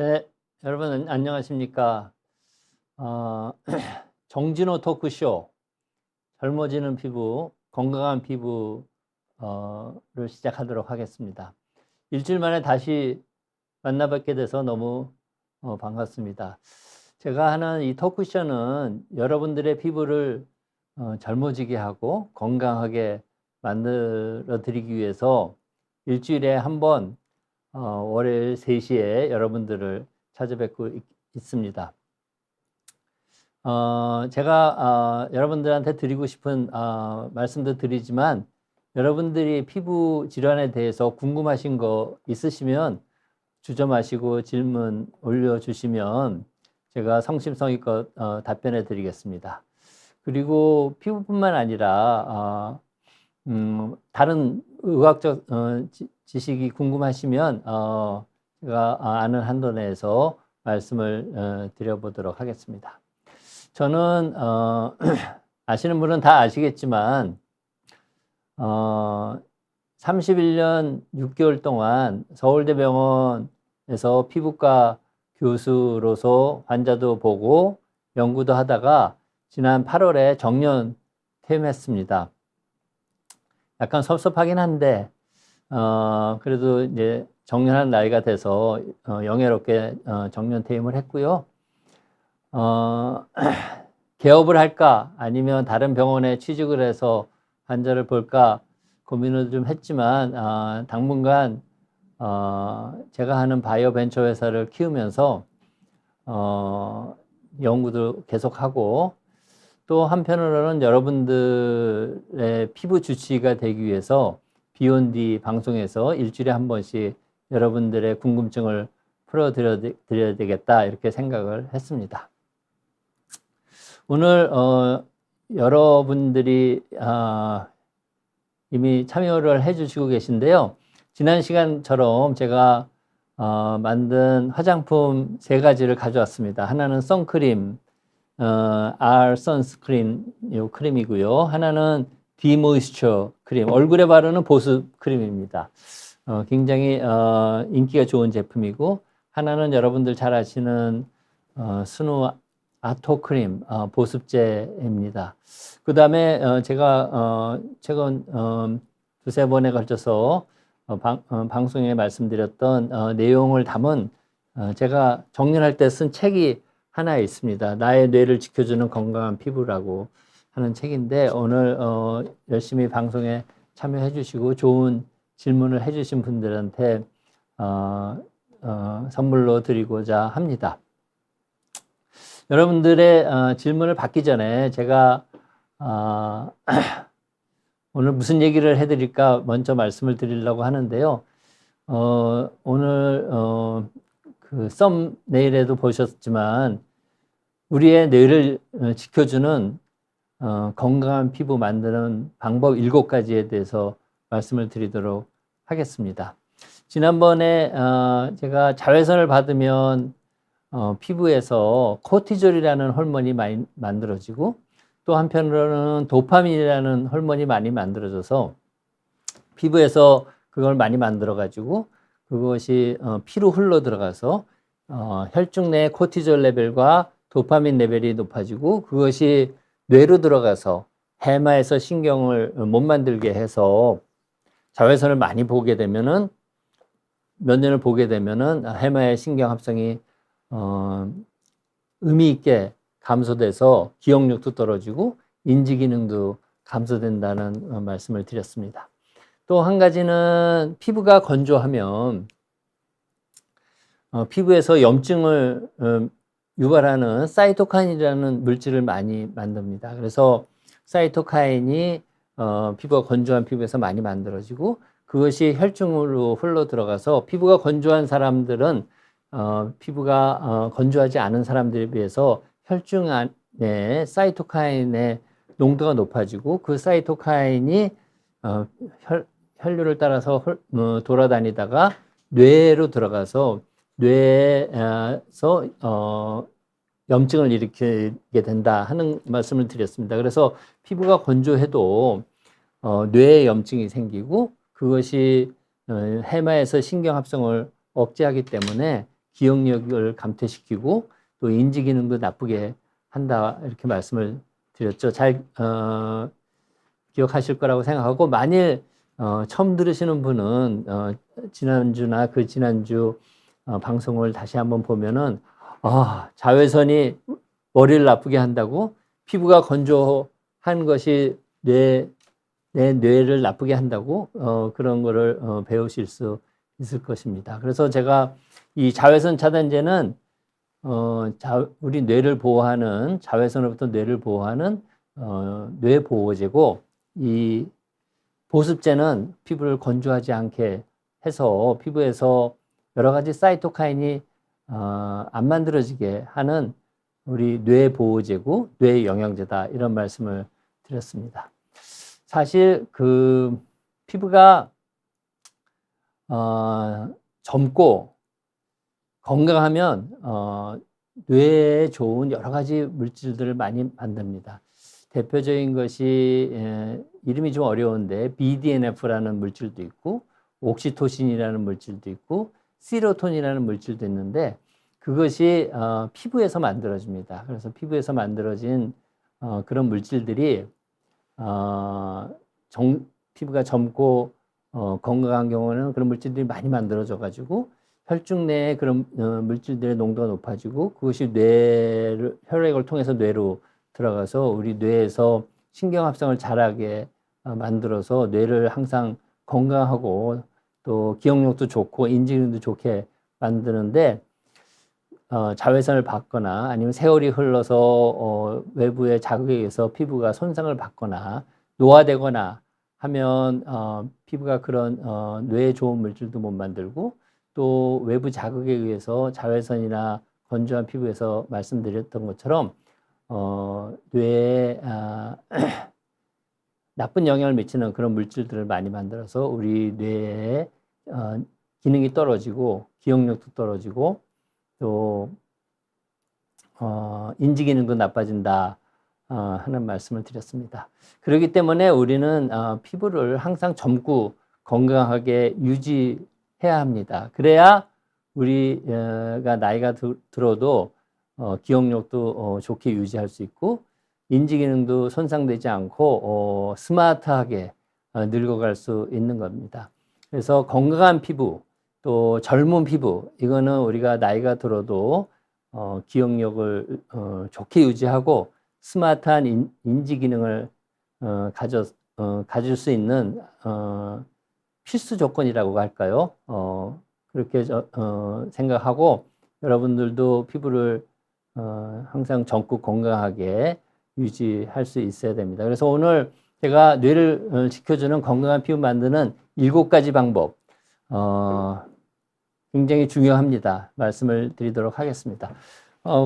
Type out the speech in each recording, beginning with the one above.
네, 여러분 안녕하십니까? 정진호 토크쇼, 젊어지는 피부, 건강한 피부를 시작하도록 하겠습니다. 일주일 만에 다시 만나뵙게 돼서 너무 반갑습니다. 제가 하는 이 토크쇼는 여러분들의 피부를 젊어지게 하고 건강하게 만들어 드리기 위해서 일주일에 한 번 월요일 3시에 여러분들을 찾아뵙고 있습니다. 제가 여러분들한테 드리고 싶은 말씀도 드리지만 여러분들이 피부 질환에 대해서 궁금하신 거 있으시면 주저 마시고 질문 올려주시면 제가 성심성의껏 답변해 드리겠습니다. 그리고 피부뿐만 아니라 다른 의학적 지식이 궁금하시면 제가 아는 한도 내에서 말씀을 드려보도록 하겠습니다. 저는 아시는 분은 다 아시겠지만 31년 6개월 동안 서울대병원에서 피부과 교수로서 환자도 보고 연구도 하다가 지난 8월에 정년 퇴임했습니다. 약간 섭섭하긴 한데 그래도 이제 정년한 나이가 돼서 영예롭게 정년 퇴임을 했고요. 개업을 할까 아니면 다른 병원에 취직을 해서 환자를 볼까 고민을 좀 했지만 당분간 제가 하는 바이오 벤처 회사를 키우면서 연구도 계속하고 또 한편으로는 여러분들의 피부 주치의가 되기 위해서 비욘디 방송에서 일주일에 한 번씩 여러분들의 궁금증을 풀어드려야 되겠다 이렇게 생각을 했습니다. 오늘 여러분들이 이미 참여를 해주시고 계신데요. 지난 시간처럼 제가 만든 화장품 3가지를 가져왔습니다. 하나는 선크림, R 선스크린 요 크림이고요. 하나는 디모이스처 크림, 얼굴에 바르는 보습 크림입니다. 굉장히 인기가 좋은 제품이고, 하나는 여러분들 잘 아시는 스누 아토 크림 보습제입니다. 그 다음에 제가 최근 2-3번에 걸쳐서 방송에 말씀드렸던 내용을 담은 제가 정년할 때 쓴 책이 하나 있습니다. 나의 뇌를 지켜주는 건강한 피부라고 하는 책인데 오늘 열심히 방송에 참여해 주시고 좋은 질문을 해 주신 분들한테 선물로 드리고자 합니다. 여러분들의 질문을 받기 전에 제가 오늘 무슨 얘기를 해드릴까 먼저 말씀을 드리려고 하는데요. 오늘 그 썸네일에도 보셨지만 우리의 뇌를 지켜주는 건강한 피부 만드는 방법 7가지에 대해서 말씀을 드리도록 하겠습니다. 지난번에 제가 자외선을 받으면 피부에서 코티졸이라는 호르몬이 많이 만들어지고 또 한편으로는 도파민이라는 호르몬이 많이 만들어져서 피부에서 그걸 많이 만들어 가지고 그것이 피로 흘러 들어가서 혈중 내 코티졸 레벨과 도파민 레벨이 높아지고 그것이 뇌로 들어가서 해마에서 신경을 못 만들게 해서 자외선을 많이 보게 되면은 몇 년을 보게 되면은 해마의 신경 합성이 의미 있게 감소돼서 기억력도 떨어지고 인지 기능도 감소된다는 말씀을 드렸습니다. 또 한 가지는 피부가 건조하면 피부에서 염증을 유발하는 사이토카인이라는 물질을 많이 만듭니다. 그래서 사이토카인이 피부가 건조한 피부에서 많이 만들어지고 그것이 혈중으로 흘러 들어가서 피부가 건조한 사람들은 피부가 건조하지 않은 사람들에 비해서 혈중 안에 사이토카인의 농도가 높아지고 그 사이토카인이 혈류를 따라서 돌아다니다가 뇌로 들어가서 뇌에서 염증을 일으키게 된다 하는 말씀을 드렸습니다. 그래서 피부가 건조해도 뇌에 염증이 생기고 그것이 해마에서 신경 합성을 억제하기 때문에 기억력을 감퇴시키고 또 인지 기능도 나쁘게 한다 이렇게 말씀을 드렸죠. 잘 기억하실 거라고 생각하고 만일 처음 들으시는 분은 지난주나 그 지난주 방송을 다시 한번 보면은 자외선이 머리를 나쁘게 한다고 피부가 건조한 것이 내 뇌를 나쁘게 한다고 그런 거를 배우실 수 있을 것입니다. 그래서 제가 이 자외선 차단제는 우리 뇌를 보호하는 자외선으로부터 뇌를 보호하는 뇌 보호제고 이 보습제는 피부를 건조하지 않게 해서 피부에서 여러 가지 사이토카인이 안 만들어지게 하는 우리 뇌 보호제고 뇌 영양제다 이런 말씀을 드렸습니다. 사실 그 피부가 젊고 건강하면 뇌에 좋은 여러 가지 물질들을 많이 만듭니다. 대표적인 것이 이름이 좀 어려운데 BDNF라는 물질도 있고 옥시토신이라는 물질도 있고 시로토닌이라는 물질도 있는데 그것이 피부에서 만들어집니다. 그래서 피부에서 만들어진 그런 물질들이 피부가 젊고 건강한 경우는 그런 물질들이 많이 만들어져 가지고 혈중 내에 그런 물질들의 농도가 높아지고 그것이 혈액을 통해서 뇌로 들어가서 우리 뇌에서 신경합성을 잘하게 만들어서 뇌를 항상 건강하고 또 기억력도 좋고 인지능도 좋게 만드는데 자외선을 받거나 아니면 세월이 흘러서 외부의 자극에 의해서 피부가 손상을 받거나 노화되거나 하면 피부가 그런 뇌에 좋은 물질도 못 만들고 또 외부 자극에 의해서 자외선이나 건조한 피부에서 말씀드렸던 것처럼 뇌에 나쁜 영향을 미치는 그런 물질들을 많이 만들어서 우리 뇌의 기능이 떨어지고 기억력도 떨어지고 또 인지 기능도 나빠진다 하는 말씀을 드렸습니다. 그렇기 때문에 우리는 피부를 항상 젊고 건강하게 유지해야 합니다. 그래야 우리가 나이가 들어도 기억력도 좋게 유지할 수 있고 인지 기능도 손상되지 않고 스마트하게 늙어갈 수 있는 겁니다. 그래서 건강한 피부 또 젊은 피부 이거는 우리가 나이가 들어도 기억력을 좋게 유지하고 스마트한 인지 기능을 가질 수 있는 필수 조건이라고 할까요? 그렇게 생각하고 여러분들도 피부를 항상 젊고 건강하게 유지할 수 있어야 됩니다. 그래서 오늘 제가 뇌를 지켜주는 건강한 피부 만드는 7가지 방법 굉장히 중요합니다. 말씀을 드리도록 하겠습니다.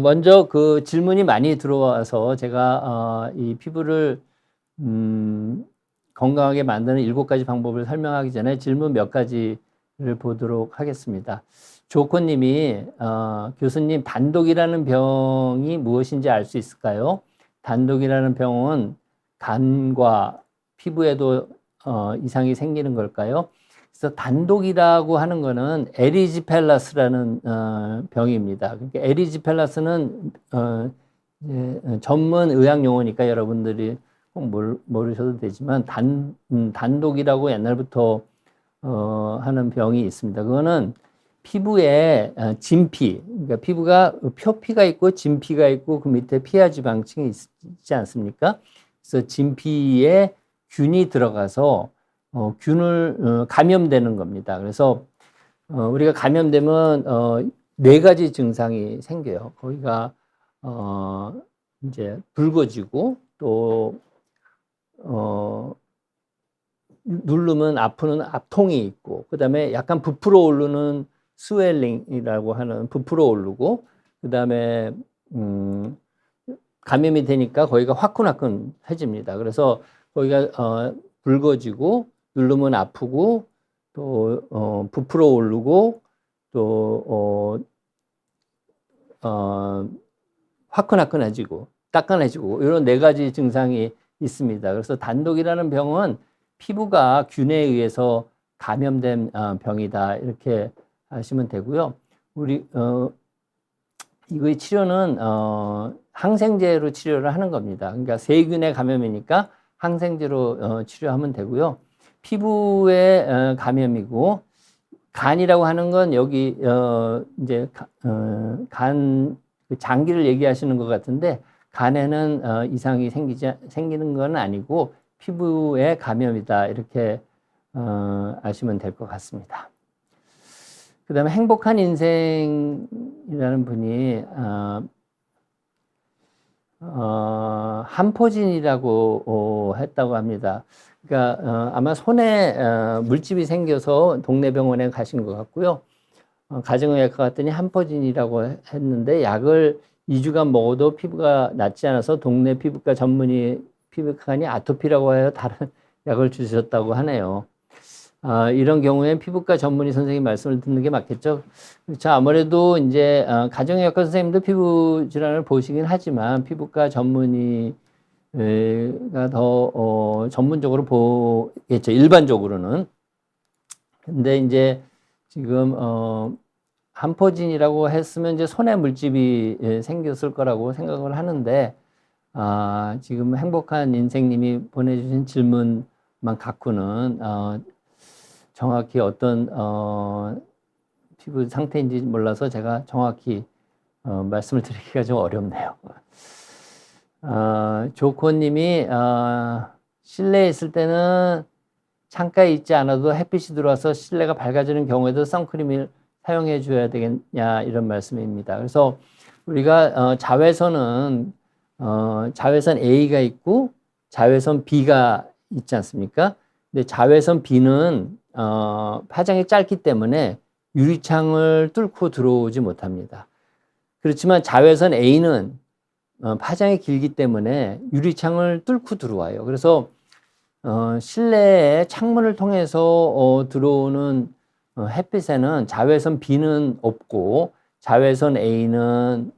먼저 그 질문이 많이 들어와서 제가 이 피부를 건강하게 만드는 7가지 방법을 설명하기 전에 질문 몇 가지를 보도록 하겠습니다. 조코님이 교수님 단독이라는 병이 무엇인지 알 수 있을까요? 단독이라는 병은 간과 피부에도 이상이 생기는 걸까요? 그래서 단독이라고 하는 거는 에리지펠라스라는 병입니다. 그러니까 에리지펠라스는 전문 의학 용어니까 여러분들이 꼭 모르셔도 되지만 단독이라고 옛날부터 하는 병이 있습니다. 그거는 피부에 진피, 그러니까 피부가 표피가 있고 진피가 있고 그 밑에 피하 지방층이 있지 않습니까? 그래서 진피에 균이 들어가서 균을 감염되는 겁니다. 그래서 우리가 감염되면 4가지 증상이 생겨요. 거기가 이제 붉어지고 또 누르면 아프는 압통이 있고 그다음에 약간 부풀어 오르는 스웰링이라고 하는 부풀어 오르고 그다음에 감염이 되니까 거기가 화끈화끈해집니다. 그래서 거기가 붉어지고 누르면 아프고 또 부풀어 오르고 또 화끈화끈해지고 따끈해지고 이런 4가지 증상이 있습니다. 그래서 단독이라는 병은 피부가 균에 의해서 감염된 병이다 이렇게 하시면 되고요. 우리 이거의 치료는 항생제로 치료를 하는 겁니다. 그러니까 세균의 감염이니까 항생제로 치료하면 되고요. 피부의 감염이고 간이라고 하는 건 여기 이제 간 장기를 얘기하시는 것 같은데 간에는 이상이 생기는 건 아니고 피부의 감염이다 이렇게 아시면 될 것 같습니다. 그 다음에 행복한 인생이라는 분이 한포진이라고 했다고 합니다. 그러니까 아마 손에 물집이 생겨서 동네 병원에 가신 것 같고요. 가정의학과 갔더니 한포진이라고 했는데 약을 2주간 먹어도 피부가 낫지 않아서 동네 피부과 전문의 피부과니 아토피라고 해요. 다른 약을 주셨다고 하네요. 이런 경우엔 피부과 전문의 선생님 말씀을 듣는 게 맞겠죠. 그렇죠. 아무래도 이제 가정의학과 선생님도 피부 질환을 보시긴 하지만 피부과 전문의가 더 전문적으로 보겠죠. 일반적으로는. 근데 이제 지금 한포진이라고 했으면 이제 손에 물집이 생겼을 거라고 생각을 하는데 지금 행복한 인생님이 보내주신 질문만 갖고는 정확히 어떤 피부 상태인지 몰라서 제가 정확히 말씀을 드리기가 좀 어렵네요. 조코님이 실내에 있을 때는 창가에 있지 않아도 햇빛이 들어와서 실내가 밝아지는 경우에도 선크림을 사용해 줘야 되겠냐 이런 말씀입니다. 그래서 우리가 자외선은 자외선 A가 있고 자외선 B가 있지 않습니까? 근데 자외선 B는 파장이 짧기 때문에 유리창을 뚫고 들어오지 못합니다. 그렇지만 자외선 A는 파장이 길기 때문에 유리창을 뚫고 들어와요. 그래서 실내에 창문을 통해서 들어오는 햇빛에는 자외선 B는 없고 자외선 A는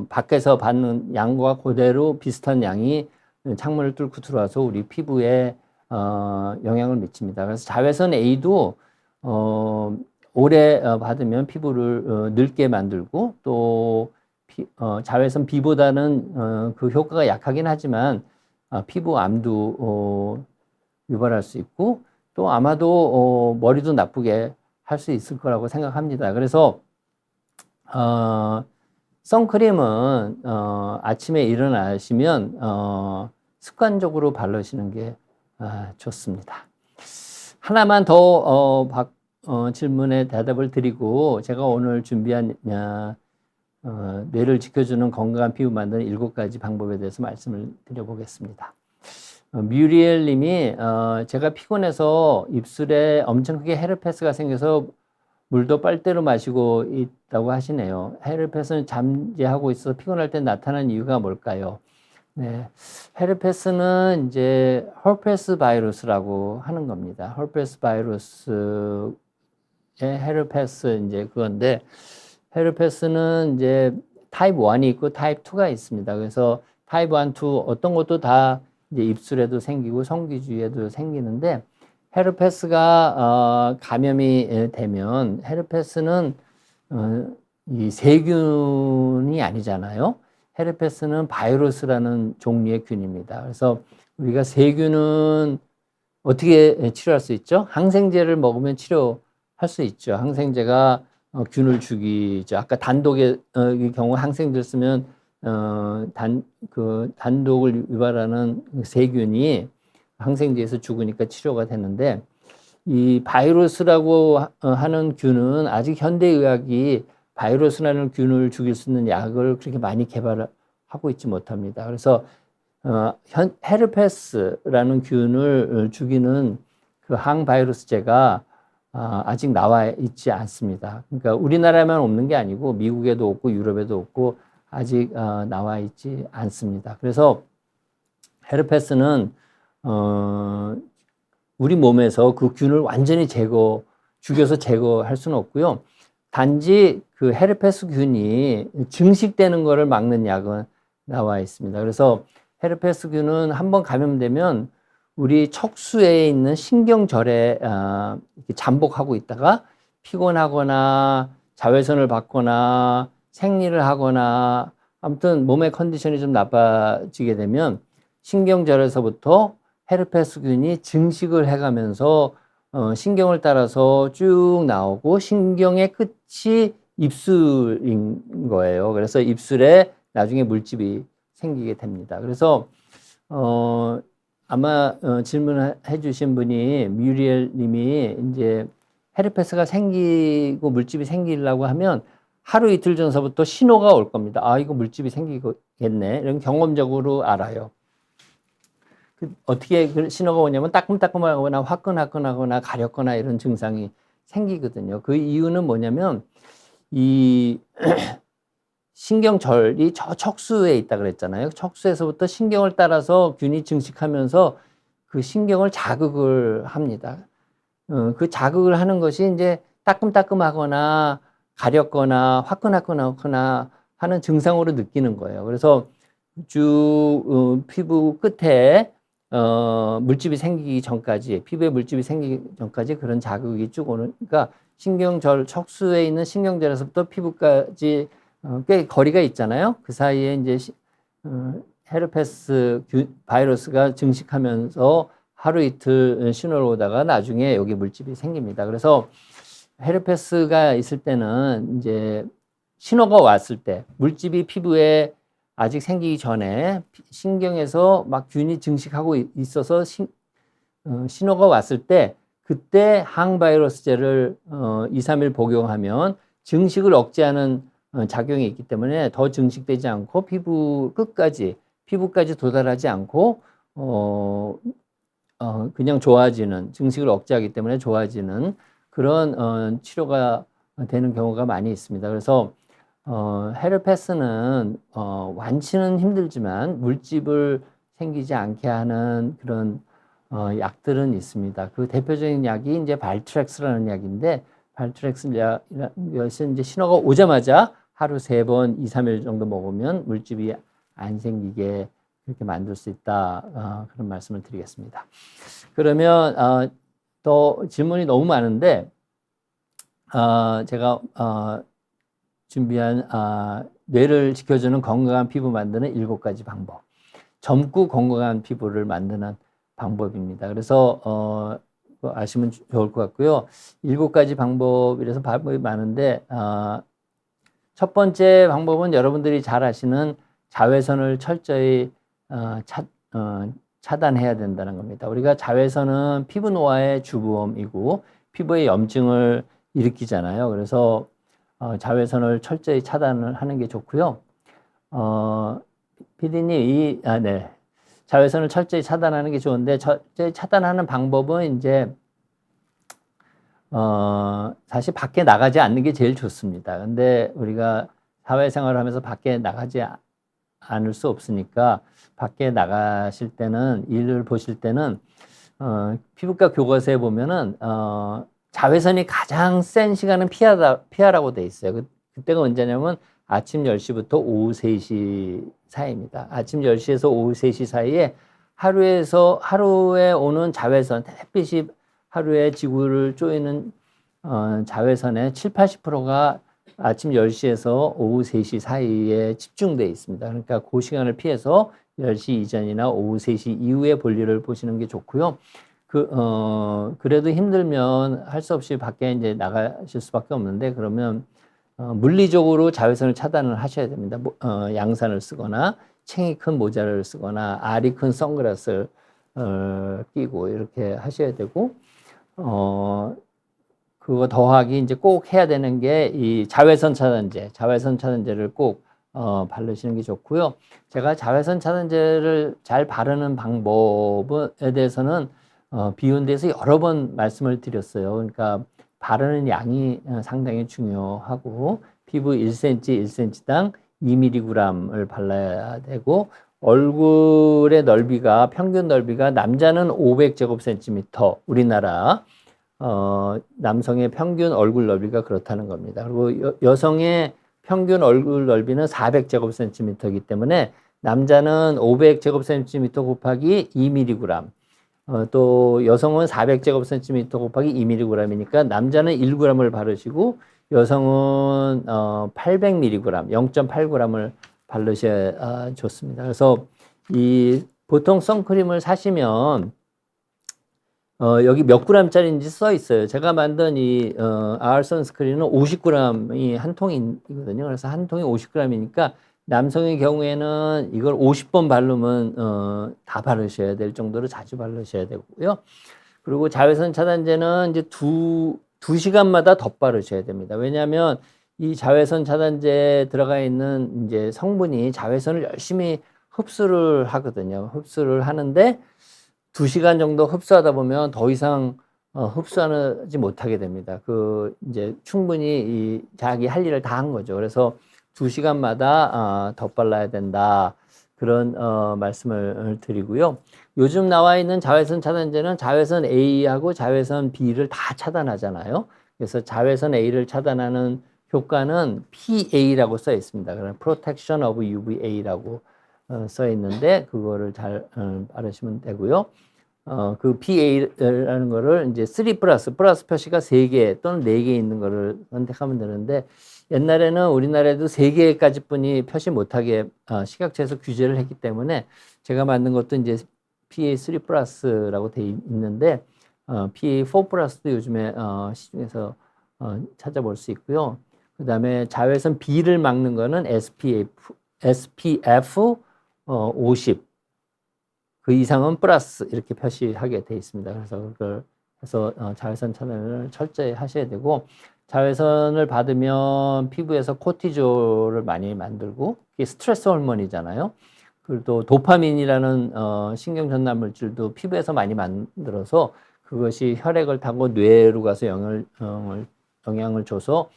밖에서 받는 양과 그대로 비슷한 양이 창문을 뚫고 들어와서 우리 피부에 영향을 미칩니다. 그래서 자외선 A도 오래 받으면 피부를 늙게 만들고 또 자외선 B보다는 그 효과가 약하긴 하지만 피부 암도 유발할 수 있고 또 아마도 머리도 나쁘게 할 수 있을 거라고 생각합니다. 그래서 선크림은 아침에 일어나시면 습관적으로 바르시는 게 좋습니다. 하나만 더 질문에 대답을 드리고 제가 오늘 준비한 뇌를 지켜주는 건강한 피부 만드는 7가지 방법에 대해서 말씀을 드려보겠습니다. 뮤리엘 님이 제가 피곤해서 입술에 엄청 크게 헤르페스가 생겨서 물도 빨대로 마시고 있다고 하시네요. 헤르페스는 잠재하고 있어서 피곤할 때 나타나는 이유가 뭘까요? 네, 헤르페스는 이제 허페스 바이러스라고 하는 겁니다. 허페스 바이러스의 헤르페스 이제 그건데 헤르페스는 이제 타입 1이 있고 타입 2가 있습니다. 그래서 타입 1, 2 어떤 것도 다 이제 입술에도 생기고 성기 주위에도 생기는데 헤르페스가 감염이 되면 헤르페스는 이 세균이 아니잖아요. 헤르페스는 바이러스라는 종류의 균입니다. 그래서 우리가 세균은 어떻게 치료할 수 있죠? 항생제를 먹으면 치료할 수 있죠. 항생제가 균을 죽이죠. 아까 단독의 경우 항생제를 쓰면 단독을 유발하는 세균이 항생제에서 죽으니까 치료가 되는데 이 바이러스라고 하는 균은 아직 현대의학이 바이러스라는 균을 죽일 수 있는 약을 그렇게 많이 개발하고 있지 못합니다. 그래서 헤르페스라는 균을 죽이는 그 항바이러스제가 아직 나와 있지 않습니다. 그러니까 우리나라에만 없는 게 아니고 미국에도 없고 유럽에도 없고 아직 나와 있지 않습니다. 그래서 헤르페스는 우리 몸에서 그 균을 완전히 죽여서 제거할 수는 없고요. 단지 그 헤르페스 균이 증식되는 것을 막는 약은 나와 있습니다. 그래서 헤르페스 균은 한번 감염되면 우리 척수에 있는 신경절에 잠복하고 있다가 피곤하거나 자외선을 받거나 생리를 하거나 아무튼 몸의 컨디션이 좀 나빠지게 되면 신경절에서부터 헤르페스균이 증식을 해가면서 신경을 따라서 쭉 나오고 신경의 끝이 입술인 거예요. 그래서 입술에 나중에 물집이 생기게 됩니다. 그래서 아마 질문해 주신 분이 뮤리엘 님이 이제 헤르페스가 생기고 물집이 생기려고 하면 하루 이틀 전서부터 신호가 올 겁니다. 아, 이거 물집이 생기겠네. 이런 경험적으로 알아요. 어떻게 그 신호가 오냐면 따끔따끔하거나 화끈화끈하거나 가렵거나 이런 증상이 생기거든요. 그 이유는 뭐냐면 이 신경절이 저 척수에 있다 그랬잖아요. 척수에서부터 신경을 따라서 균이 증식하면서 그 신경을 자극을 합니다. 그 자극을 하는 것이 이제 따끔따끔하거나 가렵거나 화끈화끈하거나 하는 증상으로 느끼는 거예요. 그래서 쭉 피부 끝에 물집이 생기기 전까지, 피부에 물집이 생기기 전까지 그런 자극이 쭉 오는, 그러니까 신경절, 척수에 있는 신경절에서부터 피부까지 꽤 거리가 있잖아요. 그 사이에 이제 헤르페스 바이러스가 증식하면서 하루 이틀 신호를 오다가 나중에 여기 물집이 생깁니다. 그래서 헤르페스가 있을 때는 이제 신호가 왔을 때 물집이 피부에 아직 생기기 전에 신경에서 막 균이 증식하고 있어서 신호가 왔을 때 그때 항바이러스제를 2, 3일 복용하면 증식을 억제하는 작용이 있기 때문에 더 증식되지 않고 피부까지 도달하지 않고 그냥 좋아지는, 증식을 억제하기 때문에 좋아지는 그런 치료가 되는 경우가 많이 있습니다. 그래서 헤르페스는 완치는 힘들지만 물집을 생기지 않게 하는 그런 약들은 있습니다. 그 대표적인 약이 이제 발트렉스라는 약인데, 발트렉스 약은 이제 신호가 오자마자 하루 3번, 2, 3일 정도 먹으면 물집이 안 생기게 그렇게 만들 수 있다. 그런 말씀을 드리겠습니다. 그러면 또 질문이 너무 많은데 제가 준비한 뇌를 지켜주는 건강한 피부 만드는 7가지 방법. 젊고 건강한 피부를 만드는 방법입니다. 그래서 아시면 좋을 것 같고요. 7가지 방법이라서 방법이 많은데 첫 번째 방법은 여러분들이 잘 아시는 자외선을 철저히 차단해야 된다는 겁니다. 우리가 자외선은 피부 노화의 주범이고 피부에 염증을 일으키잖아요. 그래서 자외선을 철저히 차단을 하는 게 좋고요. PD님, 네. 자외선을 철저히 차단하는 게 좋은데, 철저히 차단하는 방법은 이제, 사실 밖에 나가지 않는 게 제일 좋습니다. 근데 우리가 사회생활을 하면서 밖에 나가지 않을 수 없으니까, 밖에 나가실 때는, 일을 보실 때는, 피부과 교과서에 보면은, 자외선이 가장 센 시간은 피하라고 돼 있어요. 그때가 언제냐면 아침 10시부터 오후 3시 사이입니다. 아침 10시에서 오후 3시 사이에 하루에 오는 자외선, 햇빛이 하루에 지구를 쪼이는 자외선의 7, 80%가 아침 10시에서 오후 3시 사이에 집중되어 있습니다. 그러니까 그 시간을 피해서 10시 이전이나 오후 3시 이후에 볼일을 보시는 게 좋고요. 그래도 힘들면 할 수 없이 밖에 이제 나가실 수밖에 없는데, 그러면, 물리적으로 자외선을 차단을 하셔야 됩니다. 양산을 쓰거나, 챙이 큰 모자를 쓰거나, 알이 큰 선글라스를, 끼고, 이렇게 하셔야 되고, 그거 더하기 이제 꼭 해야 되는 게 이 자외선 차단제를 꼭, 바르시는 게 좋고요. 제가 자외선 차단제를 잘 바르는 방법에 대해서는 비운 데서 여러 번 말씀을 드렸어요. 그러니까 바르는 양이 상당히 중요하고 피부 1cm당 2mg을 발라야 되고 얼굴의 넓이가 평균 넓이가 남자는 500제곱센티미터 우리나라 남성의 평균 얼굴 넓이가 그렇다는 겁니다. 그리고 여성의 평균 얼굴 넓이는 400제곱센티미터이기 때문에 남자는 500제곱센티미터 곱하기 2mg 또 여성은 400제곱센티미터 곱하기 2mg이니까 남자는 1g을 바르시고 여성은 800mg, 0.8g을 바르셔야 좋습니다. 그래서 이 보통 선크림을 사시면 여기 몇 g짜리인지 써 있어요. 제가 만든 이 아알 선스크린은 50g이 한 통이거든요. 그래서 한 통이 50g이니까 남성의 경우에는 이걸 50번 바르면 다 바르셔야 될 정도로 자주 바르셔야 되고요. 그리고 자외선 차단제는 이제 두 시간마다 덧바르셔야 됩니다. 왜냐하면 이 자외선 차단제에 들어가 있는 이제 성분이 자외선을 열심히 흡수를 하거든요. 흡수를 하는데 2시간 정도 흡수하다 보면 더 이상 흡수하지 못하게 됩니다. 이제 충분히 이 자기 할 일을 다 한 거죠. 그래서 2시간마다 덧발라야 된다. 그런 말씀을 드리고요. 요즘 나와 있는 자외선 차단제는 자외선 A하고 자외선 B를 다 차단하잖아요. 그래서 자외선 A를 차단하는 효과는 PA라고 써 있습니다. 그럼 Protection of UVA라고 써 있는데 그거를 잘 바르시면 되고요. 그 PA라는 거를 이제 3 플러스 표시가 3개 또는 4개 있는 거를 선택하면 되는데 옛날에는 우리나라에도 3개까지 뿐이 표시 못하게 식약처에서 규제를 했기 때문에 제가 만든 것도 이제 PA3 플러스라고 돼 있는데 PA4 플러스도 요즘에 시중에서 찾아볼 수 있고요. 그 다음에 자외선 B를 막는 거는 SPF 50 그 이상은 플러스 이렇게 표시하게 돼 있습니다. 그래서 그걸 해서 자외선 차단을 철저히 하셔야 되고 자외선을 받으면 피부에서 코티졸을 많이 만들고 이게 스트레스 호르몬이잖아요. 그리고 또 도파민이라는 신경 전달 물질도 피부에서 많이 만들어서 그것이 혈액을 타고 뇌로 가서 영향을 줘서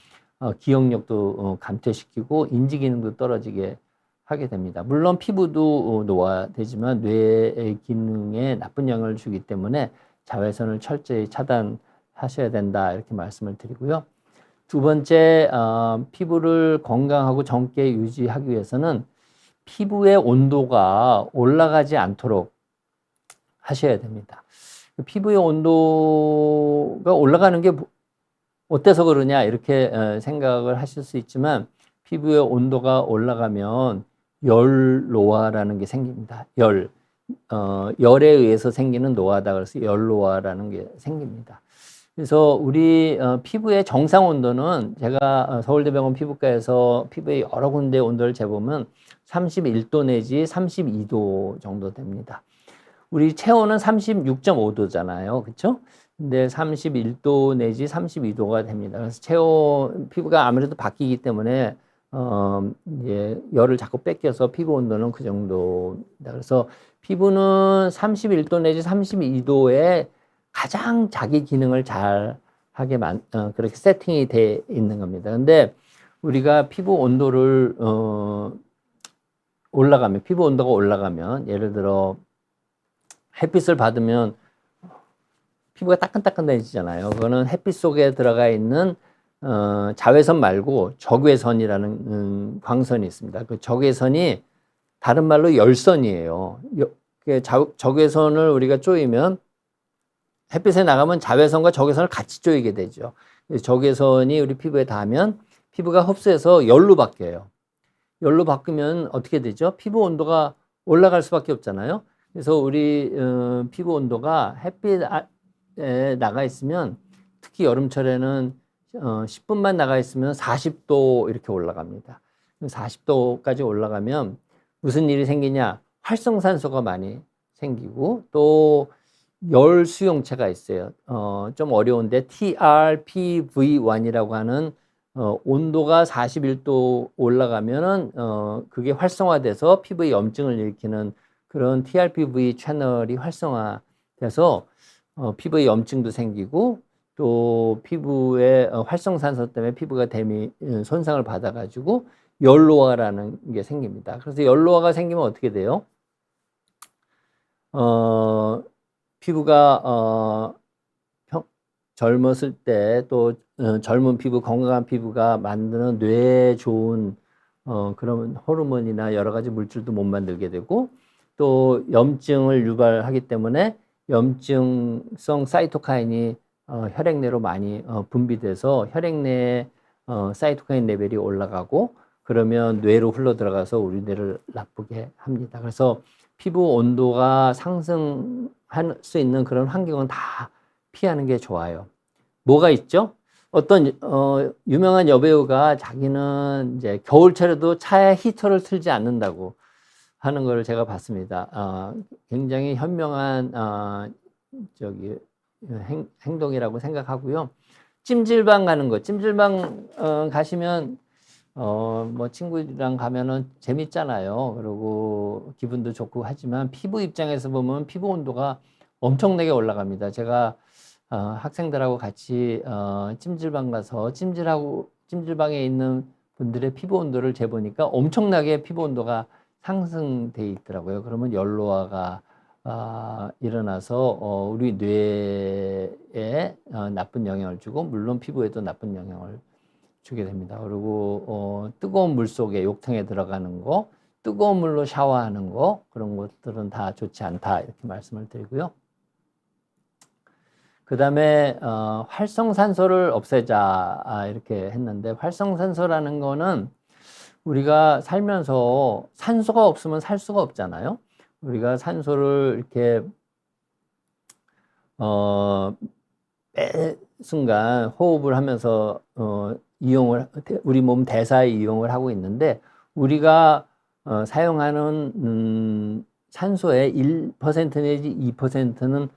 기억력도 감퇴시키고 인지 기능도 떨어지게 하게 됩니다. 물론 피부도 노화되지만 뇌의 기능에 나쁜 영향을 주기 때문에 자외선을 철저히 차단하셔야 된다 이렇게 말씀을 드리고요. 두 번째, 피부를 건강하고 젊게 유지하기 위해서는 피부의 온도가 올라가지 않도록 하셔야 됩니다. 피부의 온도가 올라가는 게 어때서 그러냐 이렇게 생각을 하실 수 있지만 피부의 온도가 올라가면 열 노화라는 게 생깁니다. 열에 의해서 생기는 노화다. 그래서 열 노화라는 게 생깁니다. 그래서 우리 피부의 정상 온도는 제가 서울대병원 피부과에서 피부의 여러 군데 온도를 재보면 31도 내지 32도 정도 됩니다. 우리 체온은 36.5도잖아요. 그렇죠? 근데 31도 내지 32도가 됩니다. 그래서 피부가 아무래도 바뀌기 때문에 이제 열을 자꾸 뺏겨서 피부 온도는 그 정도입니다. 그래서 피부는 31도 내지 32도에 가장 자기 기능을 잘 하게 그렇게 세팅이 돼 있는 겁니다. 근데 우리가 피부 온도를 피부 온도가 올라가면 예를 들어 햇빛을 받으면 피부가 따끈따끈해지잖아요. 그거는 햇빛 속에 들어가 있는 자외선 말고 적외선이라는 광선이 있습니다. 그 적외선이 다른 말로 열선이에요. 적외선을 우리가 쪼이면 햇빛에 나가면 자외선과 적외선을 같이 쪼이게 되죠. 적외선이 우리 피부에 닿으면 피부가 흡수해서 열로 바뀌어요. 열로 바뀌면 어떻게 되죠? 피부 온도가 올라갈 수밖에 없잖아요. 그래서 우리 피부 온도가 햇빛에 나가 있으면 특히 여름철에는 10분만 나가 있으면 40도 이렇게 올라갑니다. 40도까지 올라가면 무슨 일이 생기냐? 활성산소가 많이 생기고 또 열 수용체가 있어요. 좀 어려운데 TRPV1이라고 하는 온도가 41도 올라가면은 그게 활성화돼서 피부에 염증을 일으키는 그런 TRPV 채널이 활성화돼서 피부에 염증도 생기고 또 피부의 활성산소 때문에 피부가 손상을 받아가지고 열노화라는 게 생깁니다. 그래서 열노화가 생기면 어떻게 돼요? 피부가 젊었을 때 또 젊은 피부, 건강한 피부가 만드는 뇌에 좋은 그런 호르몬이나 여러 가지 물질도 못 만들게 되고 또 염증을 유발하기 때문에 염증성 사이토카인이 혈액내로 많이 분비돼서 혈액내에 사이토카인 레벨이 올라가고 그러면 뇌로 흘러 들어가서 우리 뇌를 나쁘게 합니다. 그래서 피부 온도가 상승할 수 있는 그런 환경은 다 피하는 게 좋아요. 뭐가 있죠? 어떤 유명한 여배우가 자기는 이제 겨울철에도 차에 히터를 틀지 않는다고 하는 걸 제가 봤습니다. 굉장히 현명한 저기 행동이라고 생각하고요. 찜질방 가는 거, 찜질방 가시면 뭐 친구들이랑 가면은 재밌잖아요. 그리고 기분도 좋고 하지만 피부 입장에서 보면 피부 온도가 엄청나게 올라갑니다. 제가 학생들하고 같이 찜질방 가서 찜질방에 있는 분들의 피부 온도를 재보니까 엄청나게 피부 온도가 상승돼 있더라고요. 그러면 열로화가 일어나서 우리 뇌에 나쁜 영향을 주고 물론 피부에도 나쁜 영향을 주게 됩니다. 그리고 뜨거운 물 속에 욕탕에 들어가는 거, 뜨거운 물로 샤워하는 거 그런 것들은 다 좋지 않다 이렇게 말씀을 드리고요. 그 다음에 활성산소를 없애자 이렇게 했는데 활성산소라는 거는 우리가 살면서 산소가 없으면 살 수가 없잖아요. 우리가 산소를 이렇게 매 순간 호흡을 하면서 우리 몸 대사에 이용을 하고 있는데 우리가 사용하는 산소의 1% 내지 2%는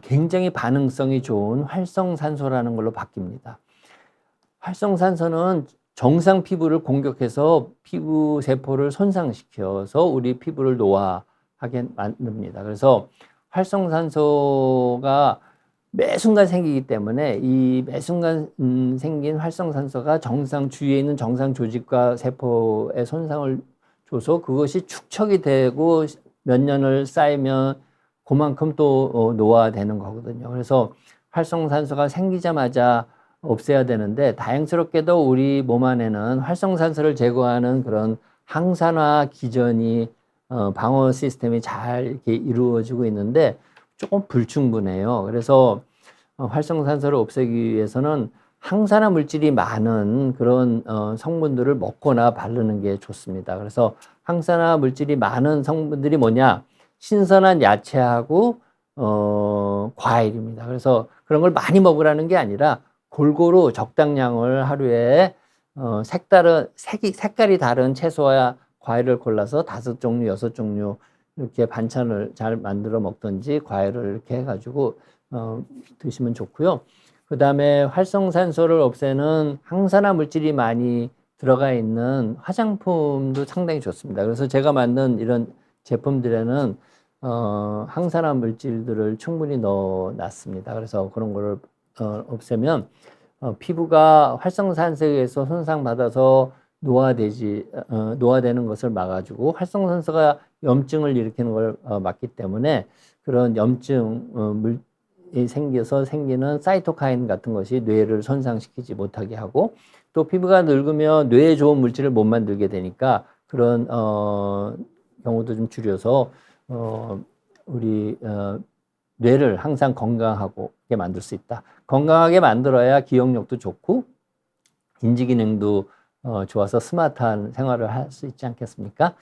굉장히 반응성이 좋은 활성산소라는 걸로 바뀝니다. 활성산소는 정상 피부를 공격해서 피부 세포를 손상시켜서 우리 피부를 노화하게 만듭니다. 그래서 활성산소가 매 순간 생기기 때문에 이 매 순간 생긴 활성산소가 정상 주위에 있는 정상 조직과 세포에 손상을 줘서 그것이 축적이 되고 몇 년을 쌓이면 그만큼 또 노화되는 거거든요. 그래서 활성산소가 생기자마자 없애야 되는데 다행스럽게도 우리 몸 안에는 활성산소를 제거하는 그런 항산화 기전이 방어 시스템이 잘 이렇게 이루어지고 있는데 조금 불충분해요. 그래서 활성산소를 없애기 위해서는 항산화 물질이 많은 그런 성분들을 먹거나 바르는 게 좋습니다. 그래서 항산화 물질이 많은 성분들이 뭐냐? 신선한 야채하고 과일입니다. 그래서 그런 걸 많이 먹으라는 게 아니라 골고루 적당량을 하루에 색깔이 다른 채소와 과일을 골라서 5종류, 6종류 이렇게 반찬을 잘 만들어 먹든지 과일을 이렇게 해가지고 드시면 좋고요. 그 다음에 활성산소를 없애는 항산화 물질이 많이 들어가 있는 화장품도 상당히 좋습니다. 그래서 제가 만든 이런 제품들에는 항산화 물질들을 충분히 넣어놨습니다. 그래서 그런 거를 없애면 피부가 활성산소에 의해서 손상받아서 노화되는 것을 막아주고 활성산소가 염증을 일으키는 걸 막기 때문에 그런 염증 생겨서 생기는 사이토카인 같은 것이 뇌를 손상시키지 못하게 하고 또 피부가 늙으면 뇌에 좋은 물질을 못 만들게 되니까 그런 경우도 좀 줄여서 우리 뇌를 항상 건강하게 만들 수 있다. 건강하게 만들어야 기억력도 좋고 인지 기능도 좋아서 스마트한 생활을 할 수 있지 않겠습니까?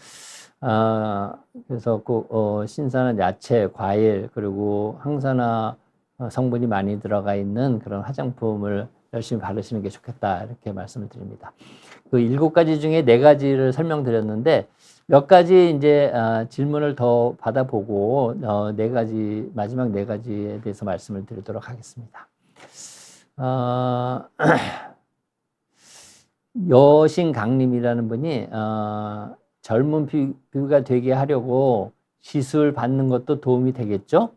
그래서 꼭 신선한 야채, 과일 그리고 항산화 성분이 많이 들어가 있는 그런 화장품을 열심히 바르시는 게 좋겠다 이렇게 말씀을 드립니다. 그 7가지 중에 4가지를 설명드렸는데 몇 가지 이제 질문을 더 받아보고 마지막 4가지에 대해서 말씀을 드리도록 하겠습니다. 여신 강림이라는 분이 젊은 피부가 되게 하려고 시술 받는 것도 도움이 되겠죠?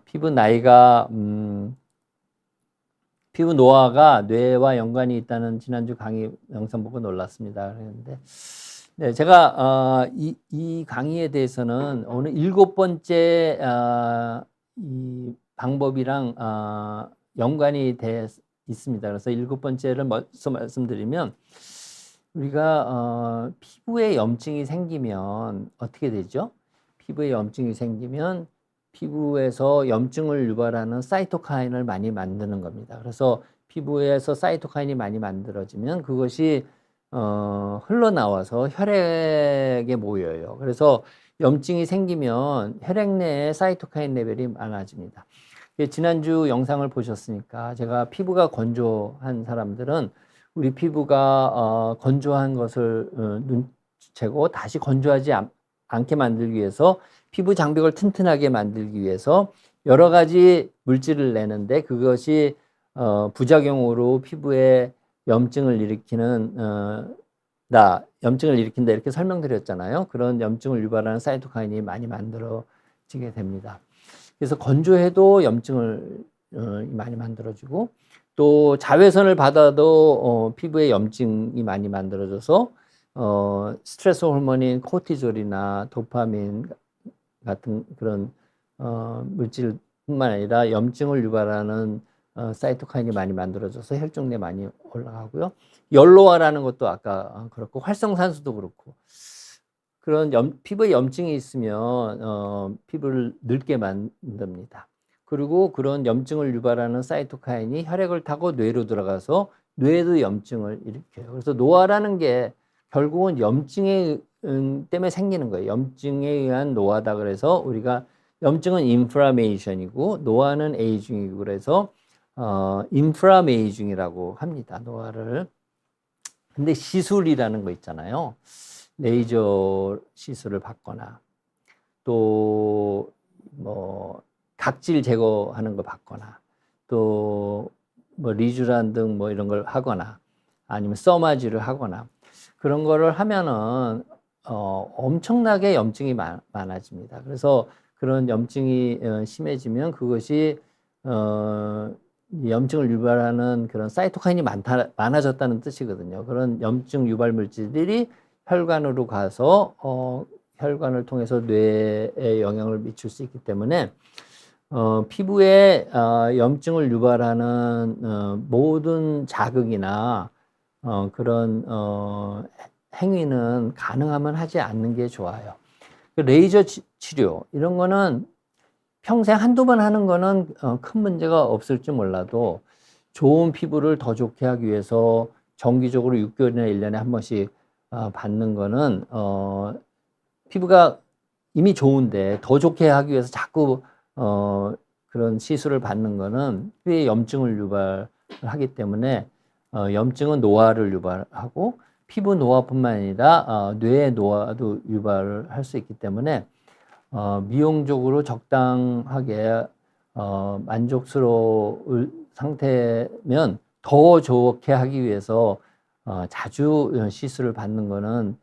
피부 나이가 피부 노화가 뇌와 연관이 있다는 지난주 강의 영상 보고 놀랐습니다. 그런데 네, 제가 이 강의에 대해서는 오늘 7번째 이 방법이랑 연관이 돼 있습니다. 그래서 7번째를 먼저 말씀드리면 우리가 피부에 염증이 생기면 어떻게 되죠? 피부에 염증이 생기면 피부에서 염증을 유발하는 사이토카인을 많이 만드는 겁니다. 그래서 피부에서 사이토카인이 많이 만들어지면 그것이 흘러나와서 혈액에 모여요. 그래서 염증이 생기면 혈액 내에 사이토카인 레벨이 많아집니다. 지난주 영상을 보셨으니까 제가 피부가 건조한 사람들은 우리 피부가 건조한 것을 눈치채고 다시 건조하지 않게 만들기 위해서 피부 장벽을 튼튼하게 만들기 위해서 여러 가지 물질을 내는데 그것이 부작용으로 피부에 염증을 일으키는 염증을 일으킨다 이렇게 설명드렸잖아요. 그런 염증을 유발하는 사이토카인이 많이 만들어지게 됩니다. 그래서 건조해도 염증을 많이 만들어주고 또 자외선을 받아도 피부에 염증이 많이 만들어져서 스트레스 호르몬인 코티졸이나 도파민 같은 그런 물질뿐만 아니라 염증을 유발하는 사이토카인이 많이 만들어져서 혈중 내 많이 올라가고요. 열로화라는 것도 아까 그렇고 활성산소도 그렇고 그런 피부에 염증이 있으면 피부를 늙게 만듭니다. 그리고 그런 염증을 유발하는 사이토카인이 혈액을 타고 뇌로 들어가서 뇌에도 염증을 일으켜요. 그래서 노화라는 게 결국은 염증에 때문에 생기는 거예요. 염증에 의한 노화다. 그래서 우리가 염증은 인플라메이션이고 노화는 에이징이고 그래서 인플라메이징이라고 합니다. 노화를. 근데 시술이라는 거 있잖아요. 레이저 시술을 받거나 또 뭐 각질 제거하는 거 받거나 또 뭐 리쥬란 등 뭐 이런 걸 하거나 아니면 써마지를 하거나 그런 거를 하면은 엄청나게 염증이 많아집니다. 그래서 그런 염증이 심해지면 그것이 염증을 유발하는 그런 사이토카인이 많아졌다는 뜻이거든요. 그런 염증 유발 물질들이 혈관으로 가서 혈관을 통해서 뇌에 영향을 미칠 수 있기 때문에 피부에 염증을 유발하는 모든 자극이나 그런 행위는 가능하면 하지 않는 게 좋아요. 레이저 치료 이런 거는 평생 한두 번 하는 거는 큰 문제가 없을지 몰라도 좋은 피부를 더 좋게 하기 위해서 정기적으로 6개월이나 1년에 한 번씩 받는 거는 피부가 이미 좋은데 더 좋게 하기 위해서 자꾸 그런 시술을 받는 거는 피부에 염증을 유발하기 때문에 염증은 노화를 유발하고 피부 노화뿐만 아니라 뇌의 노화도 유발을 할 수 있기 때문에 미용적으로 적당하게 만족스러울 상태면 더 좋게 하기 위해서 자주 시술을 받는 거는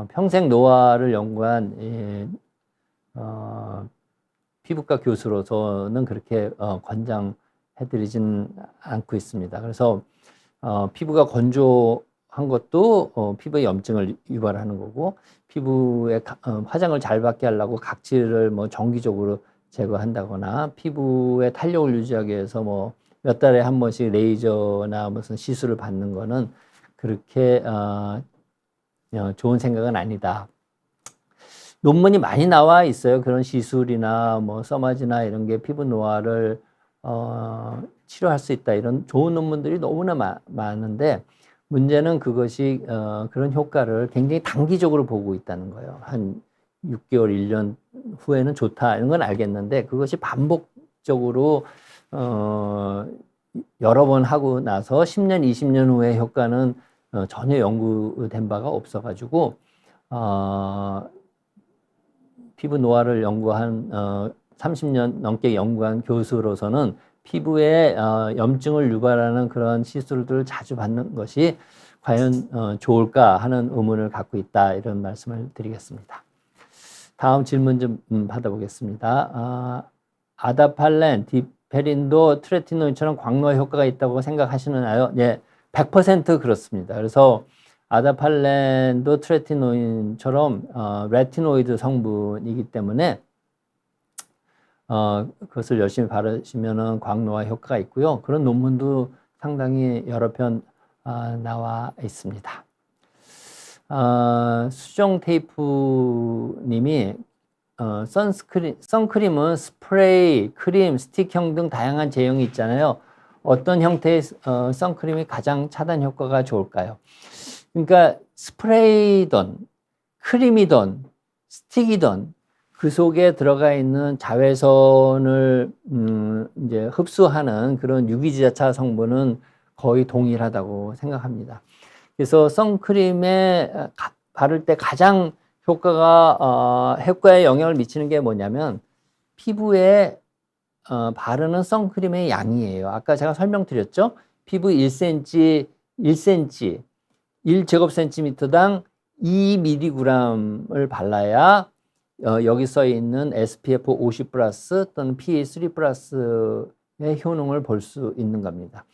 평생 노화를 연구한 피부과 교수로서는 그렇게 권장해드리진 않고 있습니다. 그래서 피부가 건조한 것도 피부에 염증을 유발하는 거고 피부에 화장을 잘 받게 하려고 각질을 뭐 정기적으로 제거한다거나 피부의 탄력을 유지하기 위해서 뭐 몇 달에 한 번씩 레이저나 무슨 시술을 받는 거는 그렇게 좋은 생각은 아니다. 논문이 많이 나와 있어요. 그런 시술이나 뭐 써마지나 이런 게 피부 노화를 치료할 수 있다. 이런 좋은 논문들이 너무나 많은데 문제는 그것이 그런 효과를 굉장히 단기적으로 보고 있다는 거예요. 한 6개월, 1년 후에는 좋다. 이런 건 알겠는데 그것이 반복적으로 여러 번 하고 나서 10년, 20년 후의 효과는 전혀 연구된 바가 없어가지고 피부 노화를 연구한 30년 넘게 연구한 교수로서는 피부에 염증을 유발하는 그런 시술들을 자주 받는 것이 과연 좋을까 하는 의문을 갖고 있다. 이런 말씀을 드리겠습니다. 다음 질문 좀 받아보겠습니다. 아다팔렌, 디페린도 트레티노인처럼 광노화 효과가 있다고 생각하시나요? 네, 100% 그렇습니다. 그래서 아다팔렌도 트레티노인처럼 레티노이드 성분이기 때문에 그것을 열심히 바르시면은 광노화 효과가 있고요. 그런 논문도 상당히 여러 편 나와 있습니다. 수정 테이프 님이 선크림은 스프레이, 크림, 스틱형 등 다양한 제형이 있잖아요. 어떤 형태의 선크림이 가장 차단 효과가 좋을까요? 그러니까 스프레이든 크림이든 스틱이든 그 속에 들어가 있는 자외선을 이제 흡수하는 그런 유기지자차 성분은 거의 동일하다고 생각합니다. 그래서 선크림에 바를 때 가장 효과에 영향을 미치는 게 뭐냐면 피부에 바르는 선크림의 양이에요. 아까 제가 설명드렸죠? 피부 1cm, 1제곱센티미터당 2mg을 발라야 여기 써 있는 SPF 50 플러스 또는 PA3 플러스의 효능을 볼 수 있는 겁니다.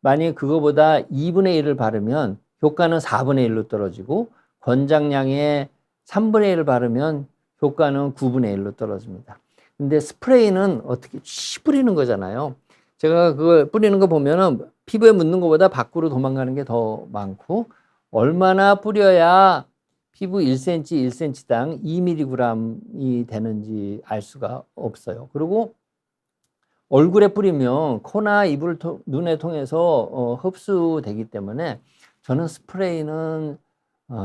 만약 그거보다 2분의 1을 바르면 효과는 4분의 1로 떨어지고 권장량의 3분의 1을 바르면 효과는 9분의 1로 떨어집니다. 근데 스프레이는 어떻게 뿌리는 거잖아요. 제가 그걸 뿌리는 거 보면은 피부에 묻는 것보다 밖으로 도망가는 게 더 많고 얼마나 뿌려야 피부 1cm, 1cm당 2mg이 되는지 알 수가 없어요. 그리고 얼굴에 뿌리면 코나 입을 눈에 통해서 흡수되기 때문에 저는 스프레이는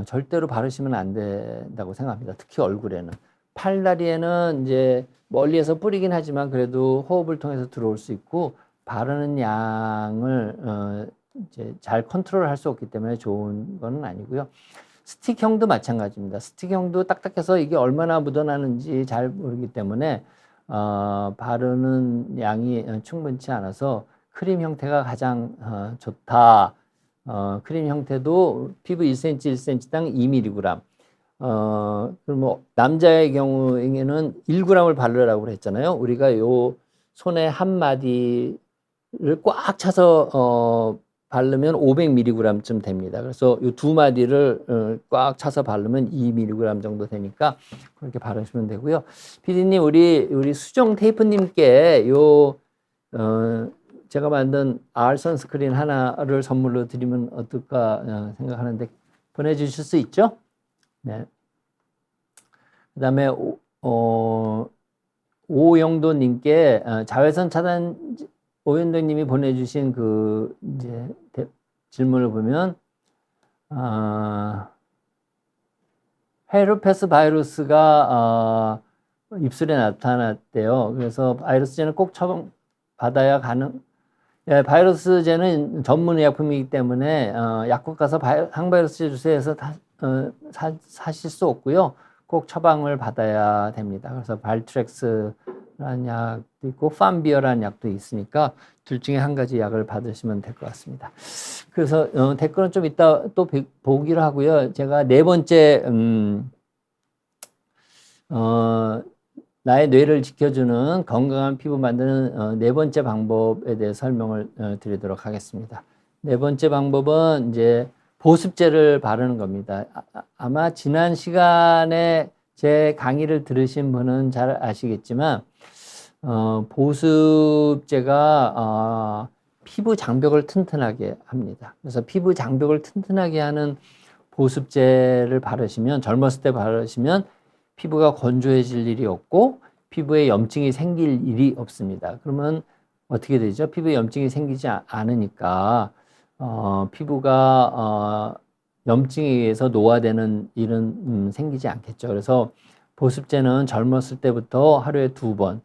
절대로 바르시면 안 된다고 생각합니다. 특히 얼굴에는. 팔다리에는 이제 멀리에서 뿌리긴 하지만 그래도 호흡을 통해서 들어올 수 있고 바르는 양을 이제 잘 컨트롤할 수 없기 때문에 좋은 건 아니고요. 스틱형도 마찬가지입니다. 스틱형도 딱딱해서 이게 얼마나 묻어나는지 잘 모르기 때문에 바르는 양이 충분치 않아서 크림 형태가 가장 좋다. 크림 형태도 피부 1cm, 1cm당 2mg. 그럼 뭐 남자의 경우에는 1g을 바르라고 그랬잖아요. 우리가 요 손에 한 마디를 꽉 차서 바르면 500mg쯤 됩니다. 그래서 이 두 마디를 꽉 차서 바르면 2mg 정도 되니까 그렇게 바르시면 되고요. 피디님, 우리 수정 테이프님께 제가 만든 R 선스크린 하나를 선물로 드리면 어떨까 생각하는데 보내주실 수 있죠? 네. 그 다음에 오영도님께 자외선 차단 오현덕님이 보내주신 그 이제 질문을 보면 헤르페스 바이러스가 입술에 나타났대요. 그래서 바이러스제는 꼭 처방받아야 예, 바이러스제는 전문 의약품이기 때문에 약국 가서 항바이러스제 주세요 해서 사실 수 없고요. 꼭 처방을 받아야 됩니다. 그래서 발트렉스라는 약도 있고 팜비어라는 약도 있으니까 둘 중에 한 가지 약을 받으시면 될 것 같습니다. 그래서 댓글은 좀 이따 또 보기로 하고요. 제가 네 번째 나의 뇌를 지켜주는 건강한 피부 만드는 네 번째 방법에 대해 설명을 드리도록 하겠습니다. 네 번째 방법은 이제 보습제를 바르는 겁니다. 아마 지난 시간에 제 강의를 들으신 분은 잘 아시겠지만 보습제가 피부 장벽을 튼튼하게 합니다. 그래서 피부 장벽을 튼튼하게 하는 보습제를 바르시면 젊었을 때 바르시면 피부가 건조해질 일이 없고 피부에 염증이 생길 일이 없습니다. 그러면 어떻게 되죠? 피부에 염증이 생기지 않으니까 피부가 염증에 의해서 노화되는 일은 생기지 않겠죠. 그래서 보습제는 젊었을 때부터 하루에 2번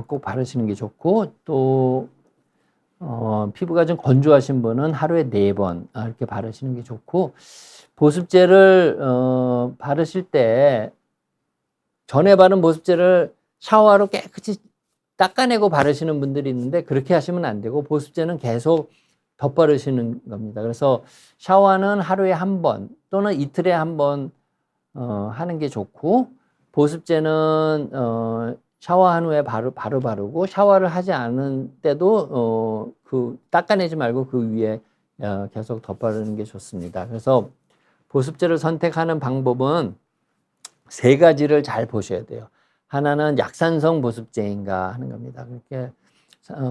꼭 바르시는 게 좋고 또 피부가 좀 건조하신 분은 하루에 4번 이렇게 바르시는 게 좋고 보습제를 바르실 때 전에 바른 보습제를 샤워로 깨끗이 닦아내고 바르시는 분들이 있는데 그렇게 하시면 안 되고 보습제는 계속 덧바르시는 겁니다. 그래서 샤워는 하루에 1번 또는 이틀에 1번 하는 게 좋고 보습제는 샤워한 후에 바로 바르고 샤워를 하지 않은 때도 닦아내지 말고 그 위에 계속 덧바르는 게 좋습니다. 그래서 보습제를 선택하는 방법은 3가지를 잘 보셔야 돼요. 하나는 약산성 보습제인가 하는 겁니다. 그렇게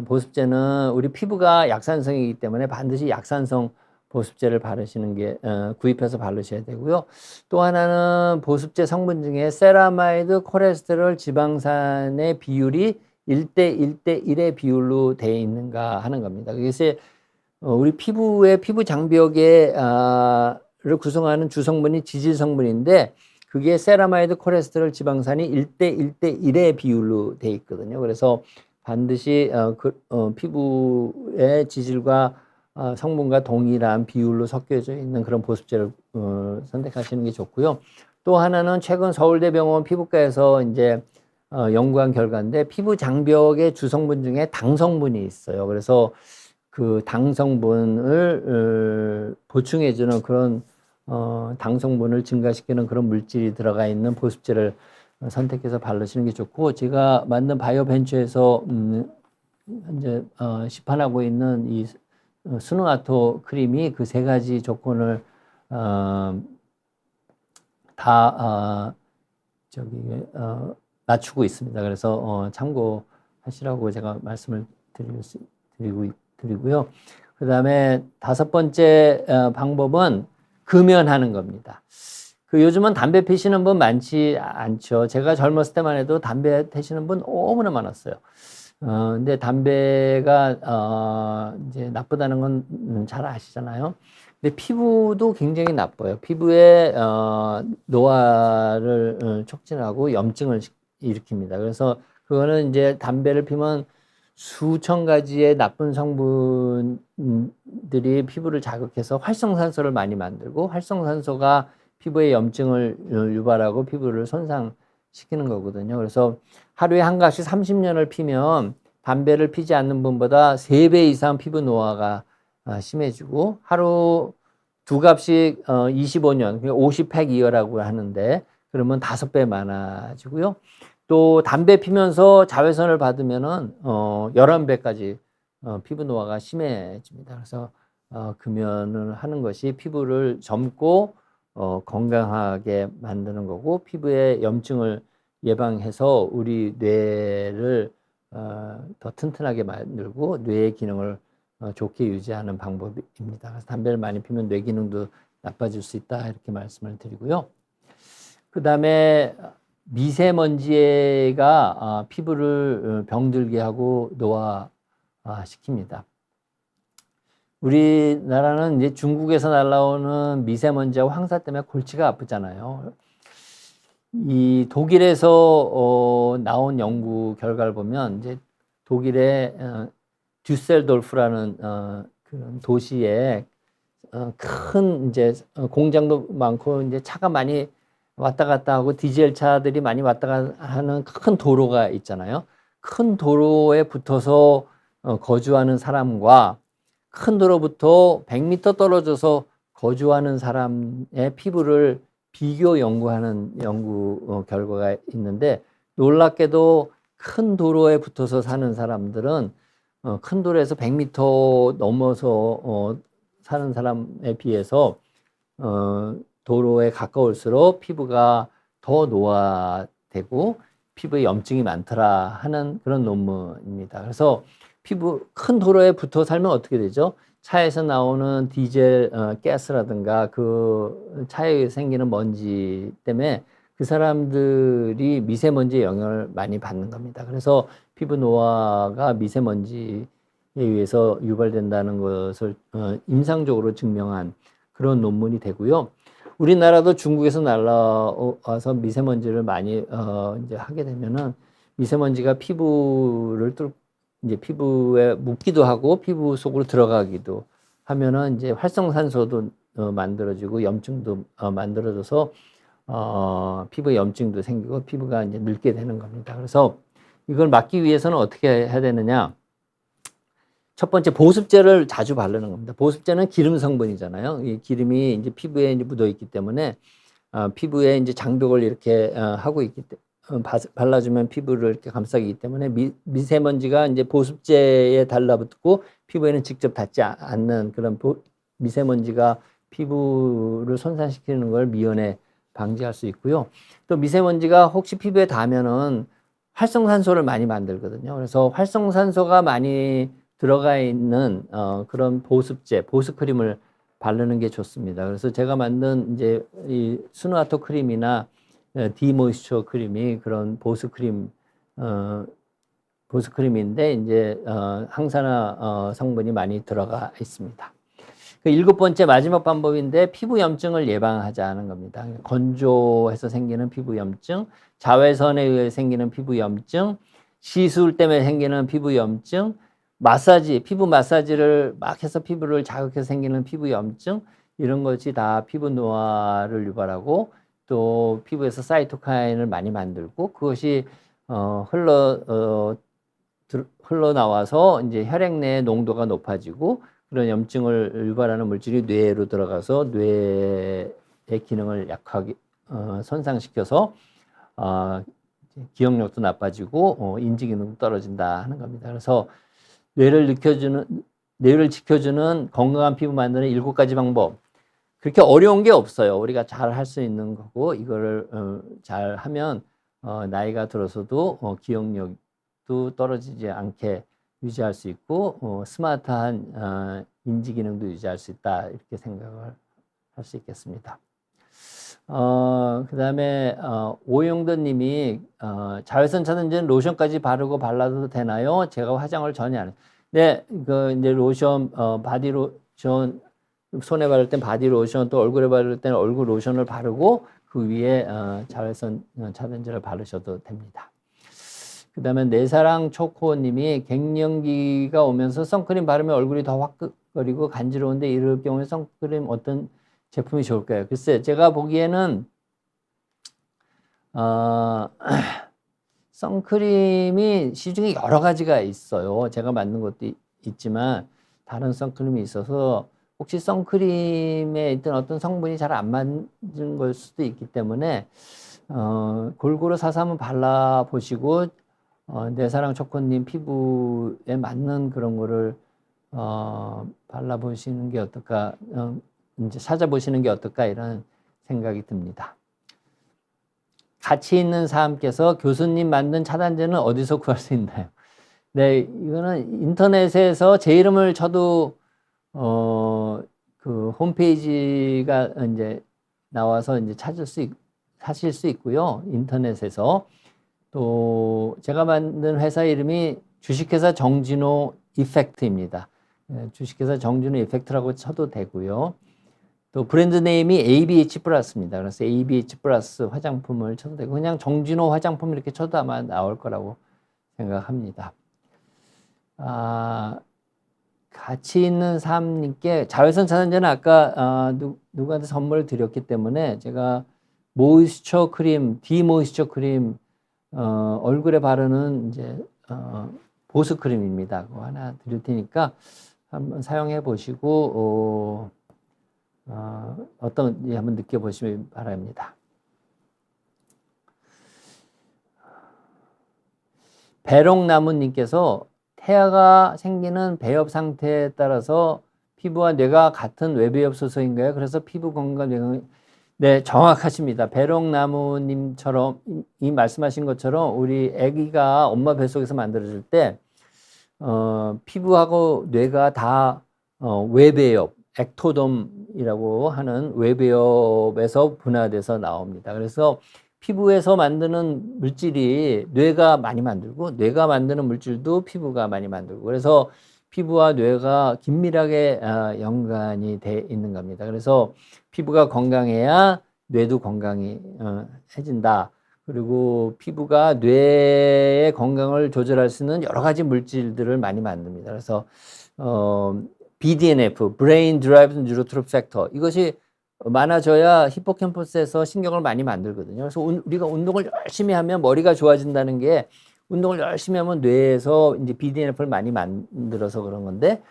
보습제는 우리 피부가 약산성이기 때문에 반드시 약산성 보습제를 바르시는 게 구입해서 바르셔야 되고요. 또 하나는 보습제 성분 중에 세라마이드, 콜레스테롤, 지방산의 비율이 1대 1대 1의 비율로 되어 있는가 하는 겁니다. 그래서 우리 피부의 피부 장벽에 를 구성하는 주성분이 지질 성분인데 그게 세라마이드, 콜레스테롤, 지방산이 1대 1대 1의 비율로 되어 있거든요. 그래서 반드시 피부의 지질과 성분과 동일한 비율로 섞여져 있는 그런 보습제를 선택하시는 게 좋고요. 또 하나는 최근 서울대병원 피부과에서 이제 연구한 결과인데 피부 장벽의 주성분 중에 당 성분이 있어요. 그래서 그 당 성분을 보충해주는 그런 당 성분을 증가시키는 그런 물질이 들어가 있는 보습제를 선택해서 바르시는 게 좋고, 제가 만든 바이오벤처에서 현재 시판하고 있는 이 스누아토 크림이 그 세 가지 조건을 다 맞추고 있습니다. 그래서 참고하시라고 제가 말씀을 드리고요. 그 다음에 5번째 방법은 금연하는 겁니다. 요즘은 담배 피시는 분 많지 않죠. 제가 젊었을 때만 해도 담배 피시는 분 너무나 많았어요. 근데 담배가 이제 나쁘다는 건 잘 아시잖아요. 근데 피부도 굉장히 나빠요. 피부에 노화를 촉진하고 염증을 일으킵니다. 그래서 그거는 이제 담배를 피면 수천 가지의 나쁜 성분들이 피부를 자극해서 활성산소를 많이 만들고, 활성산소가 피부에 염증을 유발하고 피부를 손상시키는 거거든요. 그래서 하루에 한 갑씩 30년을 피면 담배를 피지 않는 분보다 3배 이상 피부 노화가 심해지고, 하루 2갑씩 25년, 50팩 이어라고 하는데 그러면 5배 많아지고요. 또 담배 피면서 자외선을 받으면은 11배까지 피부 노화가 심해집니다. 그래서 금연을 하는 것이 피부를 젊고 건강하게 만드는 거고, 피부에 염증을 예방해서 우리 뇌를 더 튼튼하게 만들고 뇌의 기능을 좋게 유지하는 방법입니다. 그래서 담배를 많이 피면 뇌 기능도 나빠질 수 있다, 이렇게 말씀을 드리고요. 그 다음에 미세먼지가 피부를 병들게 하고 노화시킵니다. 우리나라는 이제 중국에서 날라오는 미세먼지와 황사 때문에 골치가 아프잖아요. 이 독일에서 나온 연구 결과를 보면 이제 독일의 듀셀도르프라는 그런 도시에 큰 이제 공장도 많고 이제 차가 많이 왔다 갔다 하고 디젤 차들이 많이 왔다 갔다 하는 큰 도로가 있잖아요. 큰 도로에 붙어서 거주하는 사람과 큰 도로부터 100m 떨어져서 거주하는 사람의 피부를 비교 연구하는 연구 결과가 있는데, 놀랍게도 큰 도로에 붙어서 사는 사람들은 큰 도로에서 100m 넘어서 사는 사람에 비해서 도로에 가까울수록 피부가 더 노화되고 피부에 염증이 많더라 하는 그런 논문입니다. 그래서 큰 도로에 붙어 살면 어떻게 되죠? 차에서 나오는 디젤 가스라든가 그 차에 생기는 먼지 때문에 그 사람들이 미세먼지의 영향을 많이 받는 겁니다. 그래서 피부 노화가 미세먼지에 의해서 유발된다는 것을 임상적으로 증명한 그런 논문이 되고요. 우리나라도 중국에서 날라와서 미세먼지를 많이 이제 하게 되면은 미세먼지가 이제 피부에 묻기도 하고 피부 속으로 들어가기도 하면은 이제 활성산소도 만들어지고 염증도 만들어져서 피부에 염증도 생기고 피부가 이제 늙게 되는 겁니다. 그래서 이걸 막기 위해서는 어떻게 해야 되느냐? 첫 번째, 보습제를 자주 바르는 겁니다. 보습제는 기름 성분이잖아요. 이 기름이 이제 피부에 이제 묻어 있기 때문에 피부에 이제 장벽을 이렇게 하고 있기 때문에 발라주면 피부를 이렇게 감싸기 때문에 미세먼지가 이제 보습제에 달라붙고 피부에는 직접 닿지 않는 그런 미세먼지가 피부를 손상시키는 걸 미연에 방지할 수 있고요. 또 미세먼지가 혹시 피부에 닿으면은 활성산소를 많이 만들거든요. 그래서 활성산소가 많이 들어가 있는 그런 보습크림을 바르는 게 좋습니다. 그래서 제가 만든 이제 이 스누아토 크림이나 디모이스처 크림이 그런 보습크림 보습크림인데 이제 항산화 성분이 많이 들어가 있습니다. 그 7번째 마지막 방법인데 피부 염증을 예방하자는 겁니다. 건조해서 생기는 피부 염증, 자외선에 의해 생기는 피부 염증, 시술 때문에 생기는 피부 염증, 마사지, 피부 마사지를 막 해서 피부를 자극해서 생기는 피부 염증, 이런 것이 다 피부 노화를 유발하고 또 피부에서 사이토카인을 많이 만들고 그것이 흘러나와서 이제 혈액 내 농도가 높아지고 그런 염증을 유발하는 물질이 뇌로 들어가서 뇌의 기능을 약하게 손상시켜서 기억력도 나빠지고 인지 기능도 떨어진다 하는 겁니다. 그래서 뇌를 지켜주는 건강한 피부 만드는 7가지 방법. 그렇게 어려운 게 없어요. 우리가 잘 할 수 있는 거고 이거를 잘 하면 나이가 들어서도 기억력도 떨어지지 않게 유지할 수 있고 스마트한 인지 기능도 유지할 수 있다 이렇게 생각을 할 수 있겠습니다. 그 다음에 오용돈 님이 자외선 차단제는 로션까지 바르고 발라도 되나요? 제가 화장을 전혀 안 해요. 네, 그 이제 로션 바디 로션 손에 바를 땐 바디 로션 또 얼굴에 바를 때는 얼굴 로션을 바르고 그 위에 자외선 차단제를 바르셔도 됩니다. 그 다음에 내사랑 초코님이 갱년기가 오면서 선크림 바르면 얼굴이 더 화끈거리고 간지러운데 이럴 경우에 선크림 어떤 제품이 좋을까요? 글쎄 제가 보기에는 선크림이 시중에 여러 가지가 있어요. 제가 만든 것도 있지만 다른 선크림이 있어서 혹시 선크림에 있던 어떤 성분이 잘 안 맞는 걸 수도 있기 때문에 골고루 사서 한번 발라보시고 내사랑 초코님 피부에 맞는 그런 거를 발라보시는 게 어떨까, 이제 찾아보시는 게 어떨까 이런 생각이 듭니다. 같이 있는 사람께서 교수님 만든 차단제는 어디서 구할 수 있나요? 네, 이거는 인터넷에서 제 이름을 쳐도 그 홈페이지가 이제 나와서 이제 사실 수 있고요. 인터넷에서. 또 제가 만든 회사 이름이 주식회사 정진호 이펙트입니다. 주식회사 정진호 이펙트라고 쳐도 되고요. 또 브랜드 네임이 ABH 플러스입니다. 그래서 ABH 플러스 화장품을 쳐도 되고 그냥 정진호 화장품 이렇게 쳐도 아마 나올 거라고 생각합니다. 같이 있는 사람님께 자외선 차단제는 아까 누구한테 선물을 드렸기 때문에 제가 모이스처 크림, 디모이스처 크림 얼굴에 바르는 이제 보습 크림입니다. 그거 하나 드릴 테니까 한번 사용해 보시고 어떤지 한번 느껴보시면 바랍니다. 배롱나무님께서 태아가 생기는 배엽 상태에 따라서 피부와 뇌가 같은 외배엽 소속인가요? 그래서 피부 건강 뇌 네, 정확하십니다. 배롱나무님처럼 이 말씀하신 것처럼 우리 아기가 엄마 뱃속에서 만들어질 때 피부하고 뇌가 다 외배엽, 액토덤이라고 하는 외배엽에서 분화돼서 나옵니다. 그래서 피부에서 만드는 물질이 뇌가 많이 만들고 뇌가 만드는 물질도 피부가 많이 만들고 그래서 피부와 뇌가 긴밀하게 연관이 돼 있는 겁니다. 그래서 피부가 건강해야 뇌도 건강해진다. 그리고 피부가 뇌의 건강을 조절할 수 있는 여러 가지 물질들을 많이 만듭니다. 그래서 BDNF, Brain Derived Neurotrophic Factor 이것이 많아져야 히포캠퍼스에서 신경을 많이 만들거든요. 그래서 우리가 운동을 열심히 하면 머리가 좋아진다는 게 운동을 열심히 하면 뇌에서 이제 BDNF를 많이 만들어서 그런 건데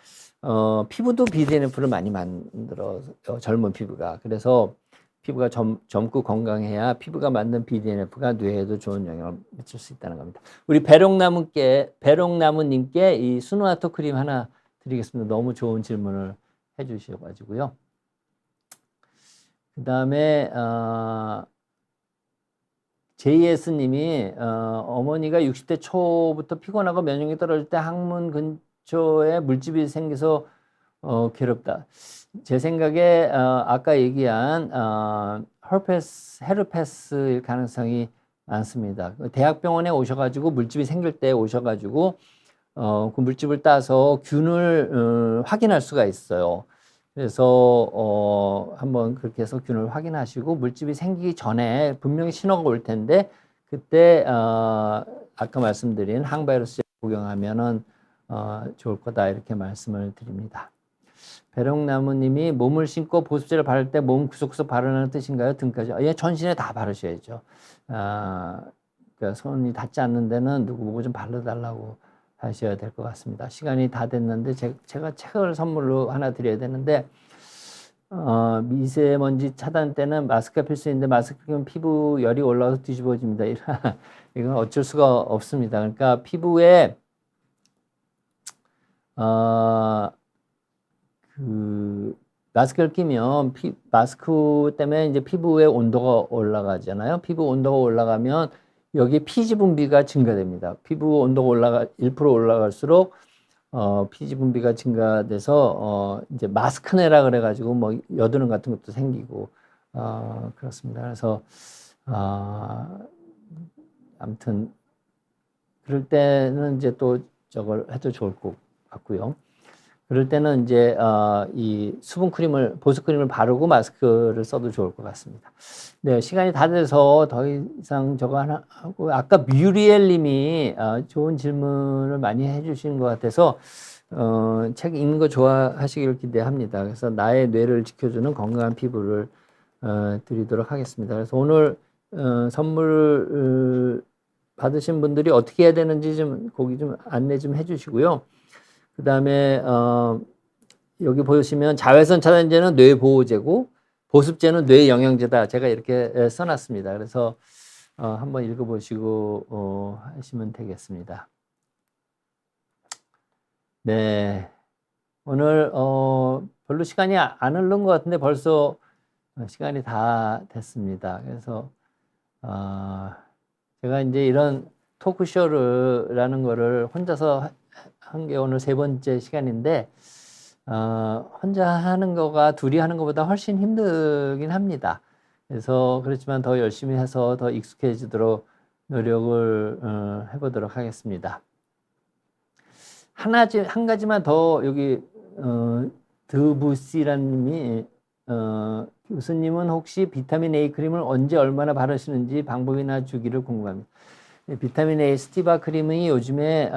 피부도 BDNF를 많이 만들어서 젊은 피부가 그래서 피부가 젊고 건강해야 피부가 만든 BDNF가 뇌에도 좋은 영향을 미칠 수 있다는 겁니다. 우리 배롱나무님께 이 스누아토 크림 하나 드리겠습니다. 너무 좋은 질문을 해주셔가지고요. 그 다음에 JS님이 어머니가 60대 초부터 피곤하고 면역력이 떨어질 때 항문 근처에 물집이 생겨서 괴롭다. 제 생각에 아까 얘기한 헤르페스일 가능성이 않습니다. 대학병원에 오셔가지고 물집이 생길 때 오셔가지고 그 물집을 따서 균을 확인할 수가 있어요. 그래서 한번 그렇게 해서 균을 확인하시고 물집이 생기기 전에 분명히 신호가 올 텐데 그때 아까 말씀드린 항바이러스 복용하면은 좋을 거다 이렇게 말씀을 드립니다. 배롱나무님이 몸을 신고 보습제를 바를 때 몸 구석구석 바르는 뜻인가요? 등까지. 예, 전신에 다 바르셔야죠. 그러니까 손이 닿지 않는 데는 누구 보고 좀 발라달라고 하셔야 될 것 같습니다. 시간이 다 됐는데 제가 책을 선물로 하나 드려야 되는데 미세먼지 차단 때는 마스크가 필수인데 마스크 끼면 피부 열이 올라와서 뒤집어집니다. 이건 어쩔 수가 없습니다. 그러니까 피부에 마스크를 끼면 마스크 때문에 이제 피부의 온도가 올라가잖아요. 피부 온도가 올라가면 여기 피지 분비가 증가됩니다. 피부 온도가 1% 올라갈수록 피지 분비가 증가돼서 이제 마스크내라 그래가지고 뭐 여드름 같은 것도 생기고 그렇습니다. 그래서 아무튼 그럴 때는 이제 또 저걸 해도 좋을 것 같고요. 그럴 때는 이제 이 수분 크림을 보습 크림을 바르고 마스크를 써도 좋을 것 같습니다. 네, 시간이 다 돼서 더 이상 저거 하나 하고 아까 뮤리엘님이 좋은 질문을 많이 해주신 것 같아서 책 읽는 거 좋아하시길 기대합니다. 그래서 나의 뇌를 지켜주는 건강한 피부를 드리도록 하겠습니다. 그래서 오늘 선물 받으신 분들이 어떻게 해야 되는지 좀 거기 좀 안내 좀 해주시고요. 그 다음에 여기 보시면 자외선 차단제는 뇌보호제고 보습제는 뇌영양제다. 제가 이렇게 써놨습니다. 그래서 한번 읽어보시고 하시면 되겠습니다. 네, 오늘 별로 시간이 안 흐른 것 같은데 벌써 시간이 다 됐습니다. 그래서 제가 이제 이런 토크쇼라는 거를 혼자서 한 게 오늘 3번째 시간인데 혼자 하는 거가 둘이 하는 것보다 훨씬 힘들긴 합니다. 그래서 그렇지만 더 열심히 해서 더 익숙해지도록 노력을 해보도록 하겠습니다. 한 가지만 더 여기 드부시라는 님이 교수님은 혹시 비타민 A 크림을 언제 얼마나 바르시는지 방법이나 주기를 궁금합니다. 비타민 A 스티바 크림이 요즘에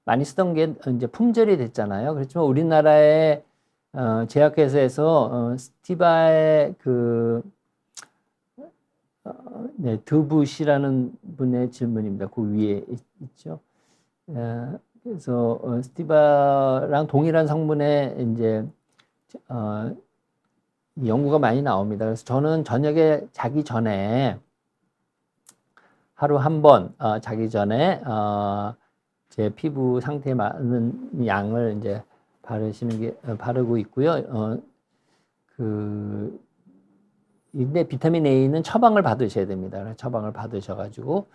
많이 쓰던 게 이제 품절이 됐잖아요. 그렇지만 우리나라의 제약회사에서 스티바의 네, 드부시라는 분의 질문입니다. 그 위에 있죠. 그래서 스티바랑 동일한 성분의 이제 연구가 많이 나옵니다. 그래서 저는 저녁에 자기 전에 하루 한 번 자기 전에 제 피부 상태에 맞는 양을 이제 바르고 있고요. 근데 비타민 A는 처방을 받으셔야 됩니다. 처방을 받으셔가지고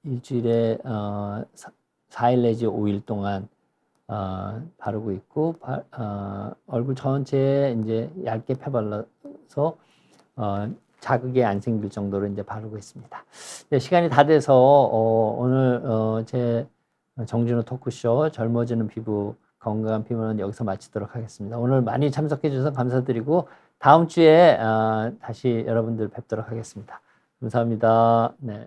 일주일에 4일 내지 5일 동안 바르고 있고 얼굴 전체에 이제 얇게 펴발라서 자극이 안 생길 정도로 이제 바르고 있습니다. 네, 시간이 다 돼서 오늘 제 정진우 토크쇼 젊어지는 피부 건강한 피부는 여기서 마치도록 하겠습니다. 오늘 많이 참석해 주셔서 감사드리고 다음 주에 다시 여러분들 뵙도록 하겠습니다. 감사합니다. 네.